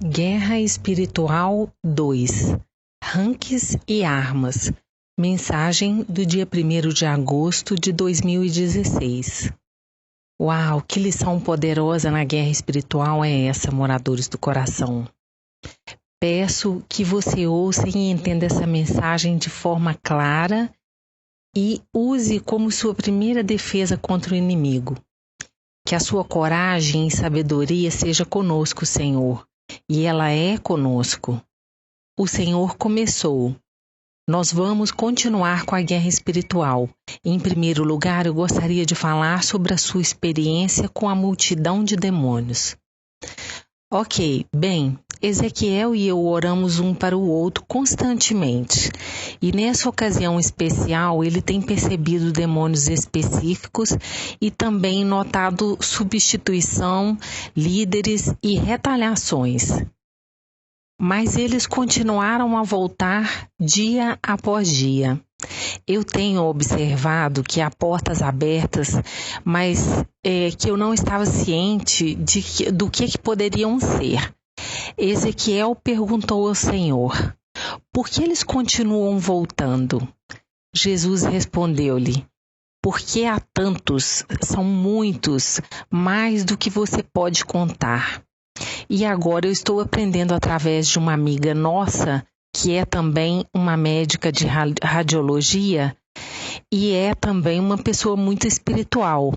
Guerra Espiritual 2. Ranks e armas. Mensagem do dia 1º de agosto de 2016. Uau, que lição poderosa na guerra espiritual é essa, moradores do coração. Peço que você ouça e entenda essa mensagem de forma clara e use como sua primeira defesa contra o inimigo. Que a sua coragem e sabedoria seja conosco, Senhor. E ela é conosco. O Senhor começou. Nós vamos continuar com a guerra espiritual. Em primeiro lugar, eu gostaria de falar sobre a sua experiência com a multidão de demônios. Ok, bem, Ezequiel e eu oramos um para o outro constantemente. E nessa ocasião especial, ele tem percebido demônios específicos e também notado substituição, líderes e retaliações. Mas eles continuaram a voltar dia após dia. Eu tenho observado que há portas abertas, mas que eu não estava ciente do que poderiam ser. Ezequiel perguntou ao Senhor: por que eles continuam voltando? Jesus respondeu-lhe: porque há tantos, são muitos, mais do que você pode contar. E agora eu estou aprendendo através de uma amiga nossa, que é também uma médica de radiologia e é também uma pessoa muito espiritual.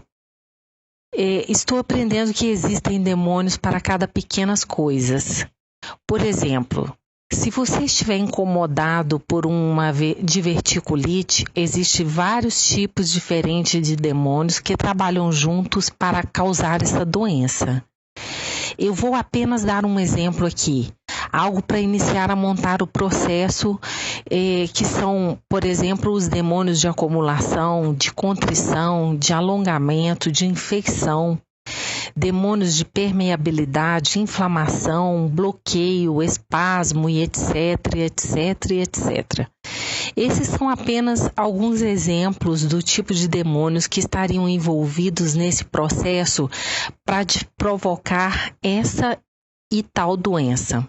Estou aprendendo que existem demônios para cada pequenas coisas. Por exemplo, se você estiver incomodado por uma diverticulite, existem vários tipos diferentes de demônios que trabalham juntos para causar essa doença. Eu vou apenas dar um exemplo aqui, algo para iniciar a montar o processo, que são, por exemplo, os demônios de acumulação, de contrição, de alongamento, de infecção, demônios de permeabilidade, inflamação, bloqueio, espasmo e etc, etc, etc. Esses são apenas alguns exemplos do tipo de demônios que estariam envolvidos nesse processo para provocar essa e tal doença.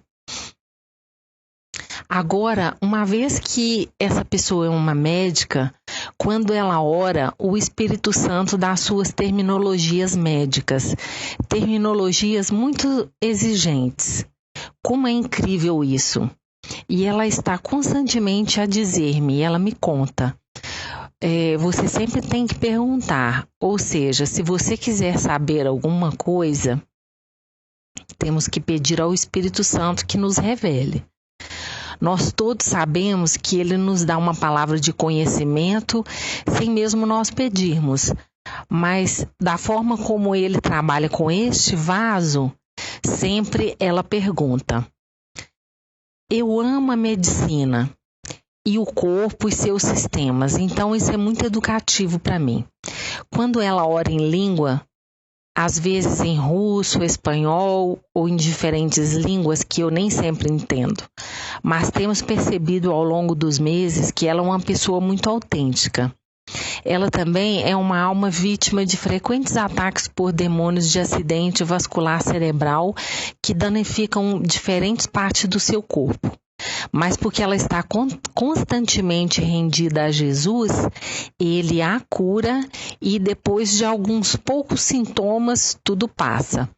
Agora, uma vez que essa pessoa é uma médica, quando ela ora, o Espírito Santo dá suas terminologias médicas, terminologias muito exigentes. Como é incrível isso! E ela está constantemente a dizer-me, ela me conta. Você sempre tem que perguntar, ou seja, se você quiser saber alguma coisa, temos que pedir ao Espírito Santo que nos revele. Nós todos sabemos que ele nos dá uma palavra de conhecimento sem mesmo nós pedirmos, mas da forma como ele trabalha com este vaso, sempre ela pergunta. Eu amo a medicina e o corpo e seus sistemas, então isso é muito educativo para mim. Quando ela ora em língua, às vezes em russo, espanhol ou em diferentes línguas que eu nem sempre entendo, mas temos percebido ao longo dos meses que ela é uma pessoa muito autêntica. Ela também é uma alma vítima de frequentes ataques por demônios de acidente vascular cerebral que danificam diferentes partes do seu corpo. Mas porque ela está constantemente rendida a Jesus, ele a cura e depois de alguns poucos sintomas, tudo passa.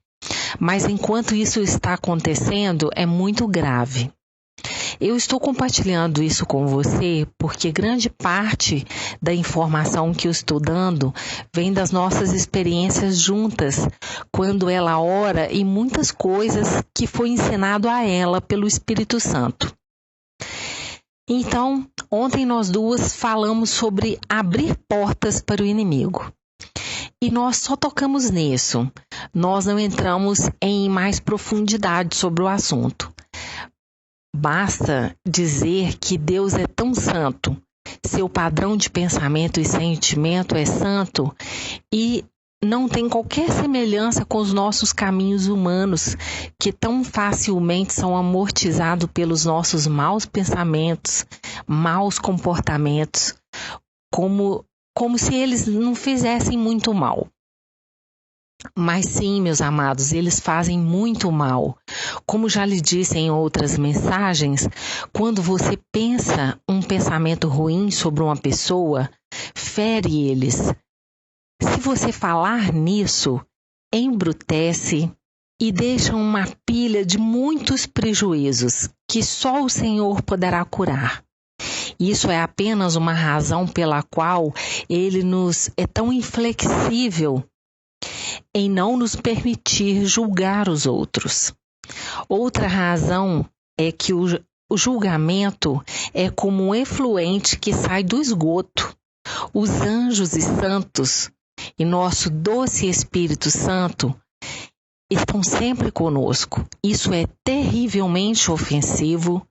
Mas enquanto isso está acontecendo, é muito grave. Eu estou compartilhando isso com você porque grande parte da informação que eu estou dando vem das nossas experiências juntas, quando ela ora e muitas coisas que foi ensinado a ela pelo Espírito Santo. Então, ontem nós duas falamos sobre abrir portas para o inimigo. E nós só tocamos nisso. Nós não entramos em mais profundidade sobre o assunto. Basta dizer que Deus é tão santo, seu padrão de pensamento e sentimento é santo e não tem qualquer semelhança com os nossos caminhos humanos, que tão facilmente são amortizados pelos nossos maus pensamentos, maus comportamentos, como se eles não fizessem muito mal. Mas sim, meus amados, eles fazem muito mal. Como já lhe disse em outras mensagens, quando você pensa um pensamento ruim sobre uma pessoa, fere eles. Se você falar nisso, embrutece e deixa uma pilha de muitos prejuízos que só o Senhor poderá curar. Isso é apenas uma razão pela qual ele nos é tão inflexível em não nos permitir julgar os outros. Outra razão é que o julgamento é como um efluente que sai do esgoto. Os anjos e santos e nosso doce Espírito Santo estão sempre conosco. Isso é terrivelmente ofensivo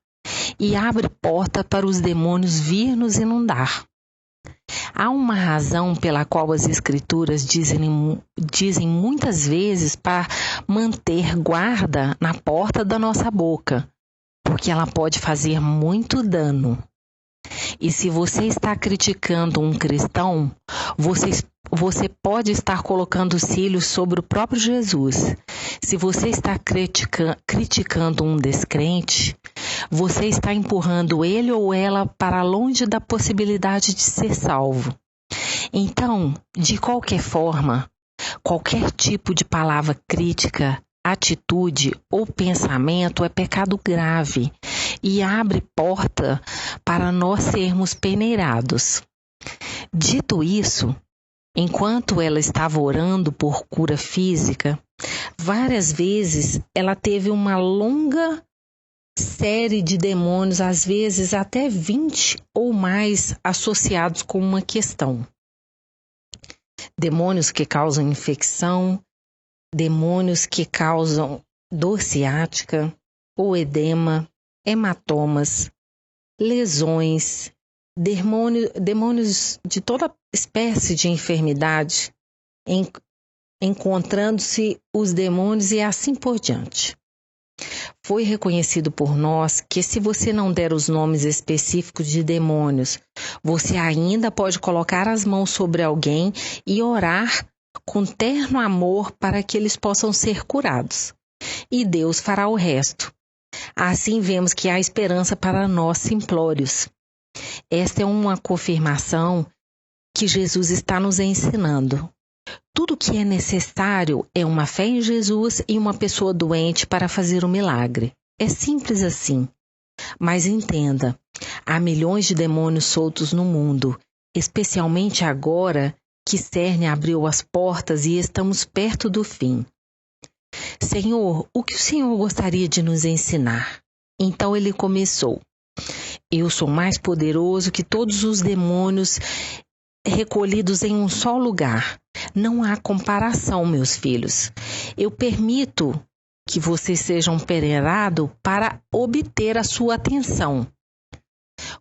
e abre porta para os demônios vir nos inundar. Há uma razão pela qual as Escrituras dizem muitas vezes para manter guarda na porta da nossa boca, porque ela pode fazer muito dano. E se você está criticando um cristão, você pode estar colocando cílios sobre o próprio Jesus. Se você está criticando um descrente, você está empurrando ele ou ela para longe da possibilidade de ser salvo. Então, de qualquer forma, qualquer tipo de palavra crítica, atitude ou pensamento é pecado grave e abre porta para nós sermos peneirados. Dito isso, enquanto ela estava orando por cura física, várias vezes ela teve uma longa série de demônios, às vezes até 20 ou mais, associados com uma questão. Demônios que causam infecção, demônios que causam dor ciática ou edema, hematomas, lesões, demônios de toda espécie de enfermidade, encontrando-se os demônios e assim por diante. Foi reconhecido por nós que se você não der os nomes específicos de demônios, você ainda pode colocar as mãos sobre alguém e orar com terno amor para que eles possam ser curados. E Deus fará o resto. Assim vemos que há esperança para nós simplórios. Esta é uma confirmação que Jesus está nos ensinando. Tudo o que é necessário é uma fé em Jesus e uma pessoa doente para fazer o milagre. É simples assim. Mas entenda, há milhões de demônios soltos no mundo, especialmente agora que Cerne abriu as portas e estamos perto do fim. Senhor, o que o Senhor gostaria de nos ensinar? Então ele começou. Eu sou mais poderoso que todos os demônios recolhidos em um só lugar. Não há comparação, meus filhos. Eu permito que vocês sejam peneirados para obter a sua atenção.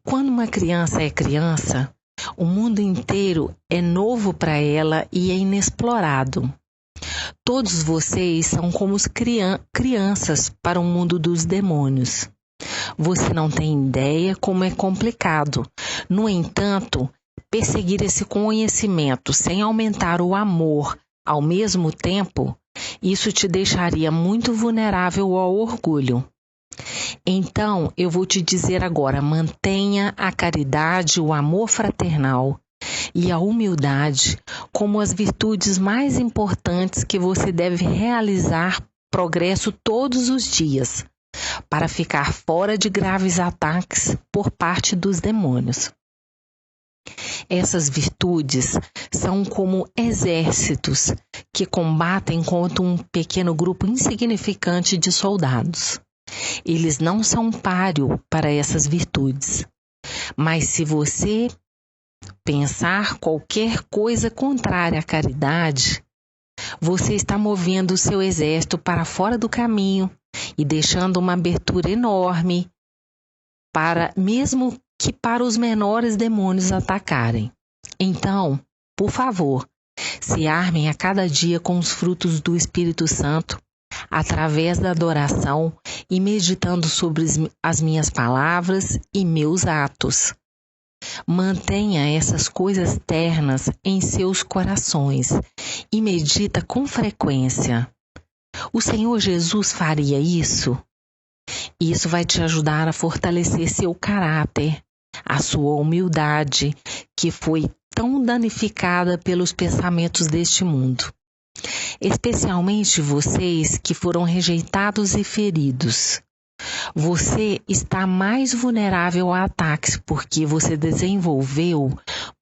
Quando uma criança é criança, o mundo inteiro é novo para ela e é inexplorado. Todos vocês são como crianças para o mundo dos demônios. Você não tem ideia como é complicado. No entanto, perseguir esse conhecimento sem aumentar o amor ao mesmo tempo, isso te deixaria muito vulnerável ao orgulho. Então, eu vou te dizer agora, mantenha a caridade, o amor fraternal e a humildade como as virtudes mais importantes que você deve realizar progresso todos os dias, para ficar fora de graves ataques por parte dos demônios. Essas virtudes são como exércitos que combatem contra um pequeno grupo insignificante de soldados. Eles não são páreo para essas virtudes. Mas se você pensar qualquer coisa contrária à caridade, você está movendo o seu exército para fora do caminho e deixando uma abertura enorme para mesmo que para os menores demônios atacarem. Então, por favor, se armem a cada dia com os frutos do Espírito Santo, através da adoração e meditando sobre as minhas palavras e meus atos. Mantenha essas coisas ternas em seus corações e medita com frequência. O Senhor Jesus faria isso? Isso vai te ajudar a fortalecer seu caráter, a sua humildade, que foi tão danificada pelos pensamentos deste mundo. Especialmente vocês que foram rejeitados e feridos. Você está mais vulnerável a ataques porque você desenvolveu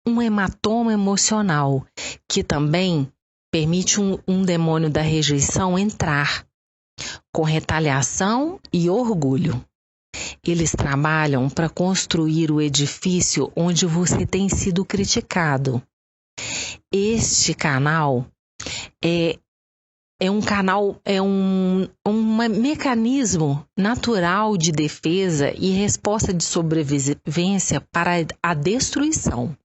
um hematoma emocional, que também permite um demônio da rejeição entrar, com retaliação e orgulho. Eles trabalham para construir o edifício onde você tem sido criticado. Este canal é um mecanismo natural de defesa e resposta de sobrevivência para a destruição.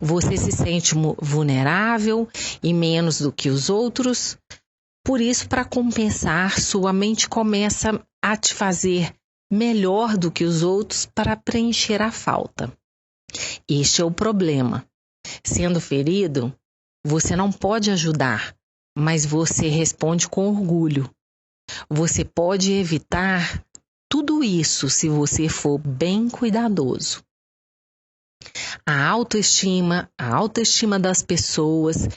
Você se sente vulnerável e menos do que os outros. Por isso, para compensar, sua mente começa a te fazer melhor do que os outros para preencher a falta. Este é o problema. Sendo ferido, você não pode ajudar, mas você responde com orgulho. Você pode evitar tudo isso se você for bem cuidadoso. A autoestima das pessoas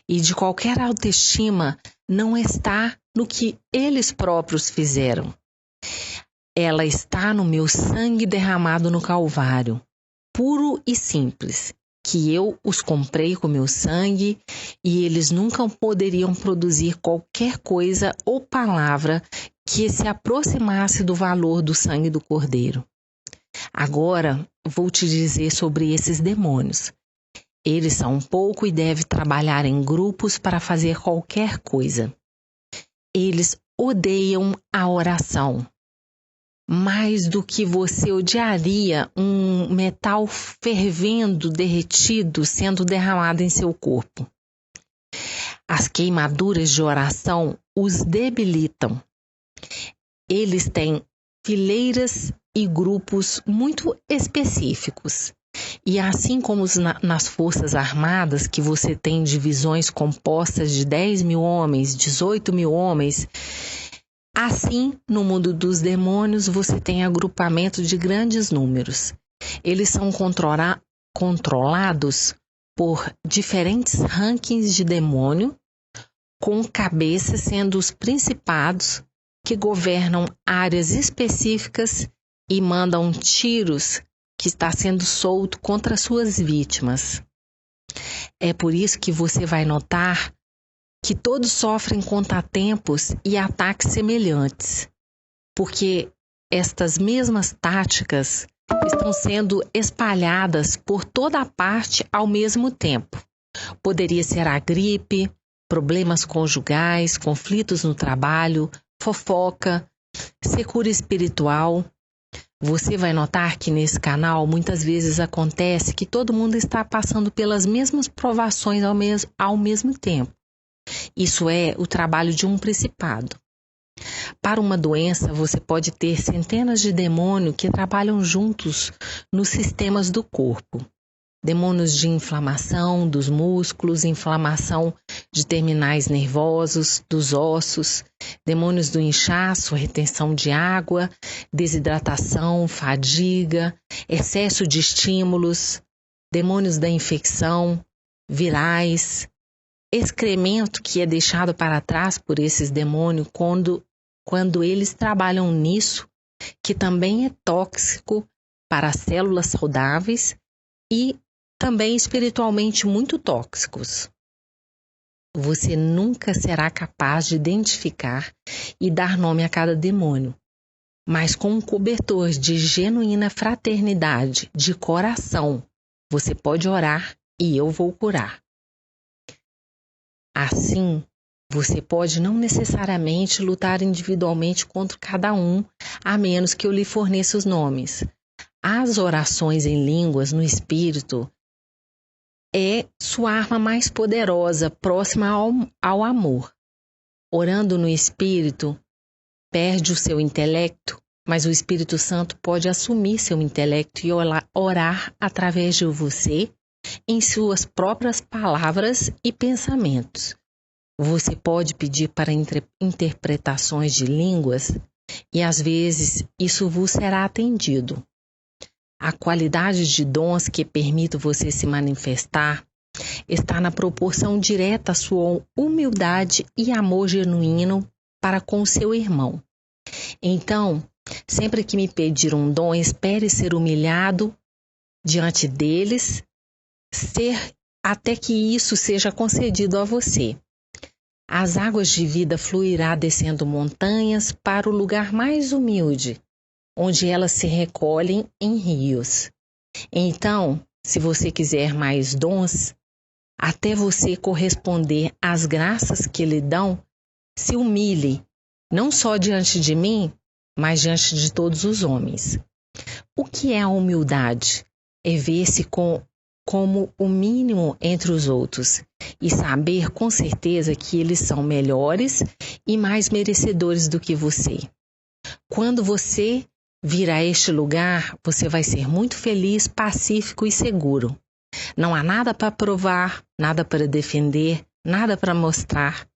e de qualquer autoestima não está no que eles próprios fizeram. Ela está no meu sangue derramado no Calvário, puro e simples, que eu os comprei com meu sangue e eles nunca poderiam produzir qualquer coisa ou palavra que se aproximasse do valor do sangue do Cordeiro. Agora vou te dizer sobre esses demônios. Eles são pouco e devem trabalhar em grupos para fazer qualquer coisa. Eles odeiam a oração. Mais do que você odiaria um metal fervendo, derretido, sendo derramado em seu corpo. As queimaduras de oração os debilitam. Eles têm fileiras e grupos muito específicos. E assim como nas Forças Armadas, que você tem divisões compostas de 10 mil homens, 18 mil homens, assim, no mundo dos demônios, você tem agrupamento de grandes números. Eles são controlados por diferentes rankings de demônio, com cabeças sendo os principados que governam áreas específicas e mandam tiros que está sendo solto contra suas vítimas. É por isso que você vai notar que todos sofrem contratempos e ataques semelhantes, porque estas mesmas táticas estão sendo espalhadas por toda a parte ao mesmo tempo. Poderia ser a gripe, problemas conjugais, conflitos no trabalho, fofoca, secura espiritual. Você vai notar que nesse canal muitas vezes acontece que todo mundo está passando pelas mesmas provações ao mesmo tempo. Isso é o trabalho de um principado. Para uma doença, você pode ter centenas de demônios que trabalham juntos nos sistemas do corpo. Demônios de inflamação dos músculos, inflamação de terminais nervosos, dos ossos, demônios do inchaço, retenção de água, desidratação, fadiga, excesso de estímulos, demônios da infecção, virais, excremento que é deixado para trás por esses demônios quando eles trabalham nisso, que também é tóxico para as células saudáveis e também espiritualmente muito tóxicos. Você nunca será capaz de identificar e dar nome a cada demônio, mas com um cobertor de genuína fraternidade, de coração, você pode orar e eu vou curar. Assim, você pode não necessariamente lutar individualmente contra cada um, a menos que eu lhe forneça os nomes. As orações em línguas no espírito é sua arma mais poderosa, próxima ao amor. Orando no espírito, perde o seu intelecto mas o Espírito Santo pode assumir seu intelecto e orar através de você em suas próprias palavras e pensamentos. Você pode pedir para interpretações de línguas e às vezes isso vos será atendido. A qualidade de dons que permite você se manifestar está na proporção direta à sua humildade e amor genuíno para com o seu irmão. Então, sempre que me pedir um dom, espere ser humilhado diante deles, até que isso seja concedido a você. As águas de vida fluirá descendo montanhas para o lugar mais humilde, onde elas se recolhem em rios. Então, se você quiser mais dons, até você corresponder às graças que lhe dão, se humilhe, não só diante de mim, mas diante de todos os homens. O que é a humildade? É ver-se como o mínimo entre os outros e saber com certeza que eles são melhores e mais merecedores do que você. Quando você vir a este lugar, você vai ser muito feliz, pacífico e seguro. Não há nada para provar, nada para defender, nada para mostrar,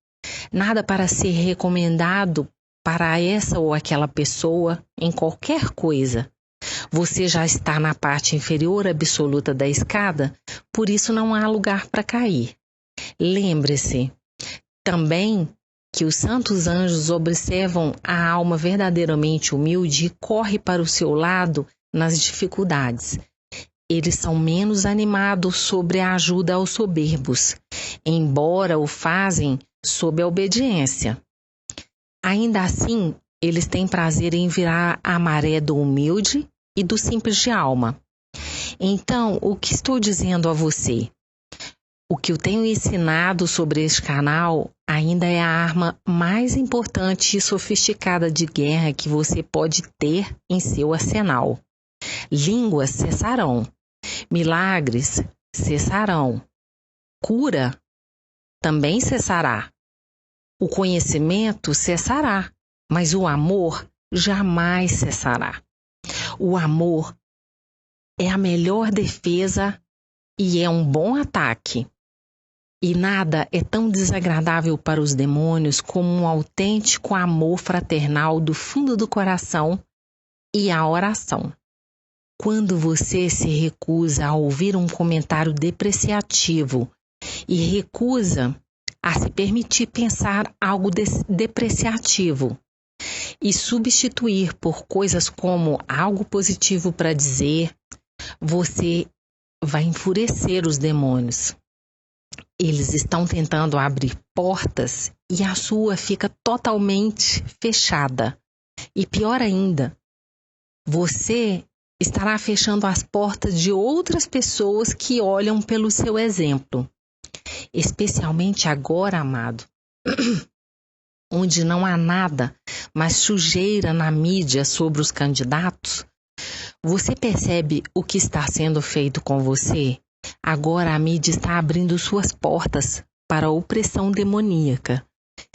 nada para ser recomendado para essa ou aquela pessoa em qualquer coisa. Você já está na parte inferior absoluta da escada, por isso não há lugar para cair. Lembre-se também que os santos anjos observam a alma verdadeiramente humilde e corre para o seu lado nas dificuldades. Eles são menos animados sobre a ajuda aos soberbos, embora o fazem sob a obediência. Ainda assim, eles têm prazer em virar a maré do humilde e do simples de alma. Então, o que estou dizendo a você? O que eu tenho ensinado sobre este canal ainda é a arma mais importante e sofisticada de guerra que você pode ter em seu arsenal. Línguas cessarão. Milagres cessarão. Cura também cessará. O conhecimento cessará, mas o amor jamais cessará. O amor é a melhor defesa e é um bom ataque. E nada é tão desagradável para os demônios como um autêntico amor fraternal do fundo do coração e a oração. Quando você se recusa a ouvir um comentário depreciativo e recusa a se permitir pensar algo depreciativo e substituir por coisas como algo positivo para dizer, você vai enfurecer os demônios. Eles estão tentando abrir portas e a sua fica totalmente fechada. E pior ainda, você estará fechando as portas de outras pessoas que olham pelo seu exemplo. Especialmente agora, amado, onde não há nada mais sujeira na mídia sobre os candidatos, você percebe o que está sendo feito com você? Agora a mídia está abrindo suas portas para a opressão demoníaca.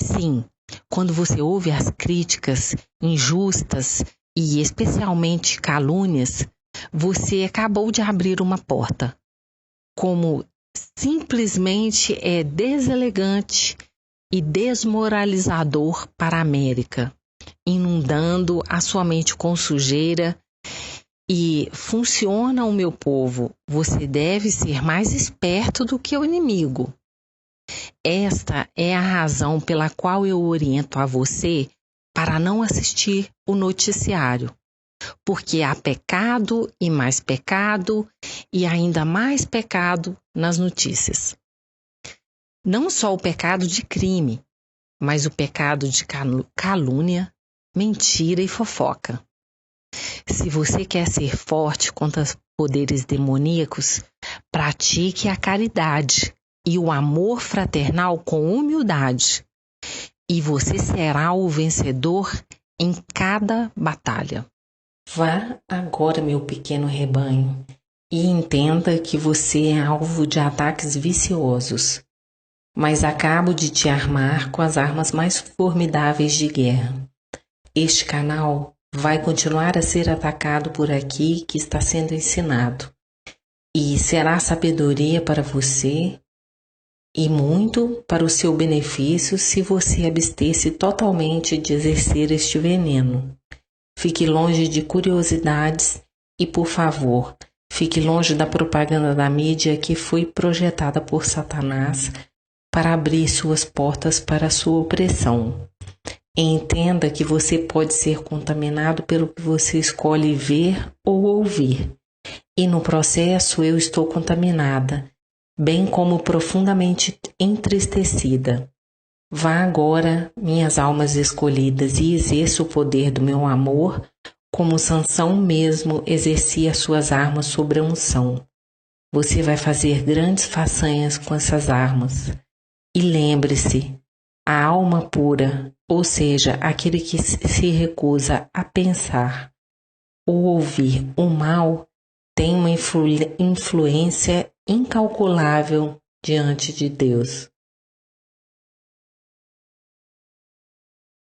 Sim, quando você ouve as críticas injustas e especialmente calúnias, você acabou de abrir uma porta. Como simplesmente é deselegante e desmoralizador para a América, inundando a sua mente com sujeira. E funciona o meu povo, você deve ser mais esperto do que o inimigo. Esta é a razão pela qual eu oriento a você para não assistir o noticiário, porque há pecado e ainda mais pecado nas notícias. Não só o pecado de crime, mas o pecado de calúnia, mentira e fofoca. Se você quer ser forte contra os poderes demoníacos, pratique a caridade e o amor fraternal com humildade, e você será o vencedor em cada batalha. Vá agora, meu pequeno rebanho, e entenda que você é alvo de ataques viciosos, mas acabo de te armar com as armas mais formidáveis de guerra. Este canal vai continuar a ser atacado por aqui que está sendo ensinado. E será sabedoria para você e muito para o seu benefício se você abster-se totalmente de exercer este veneno. Fique longe de curiosidades e, por favor, fique longe da propaganda da mídia que foi projetada por Satanás para abrir suas portas para a sua opressão. Entenda que você pode ser contaminado pelo que você escolhe ver ou ouvir. E no processo eu estou contaminada, bem como profundamente entristecida. Vá agora, minhas almas escolhidas, e exerça o poder do meu amor, como Sansão mesmo exercia suas armas sobre a unção. Você vai fazer grandes façanhas com essas armas. E lembre-se, a alma pura, ou seja, aquele que se recusa a pensar ou ouvir o mal, tem uma influência incalculável diante de Deus.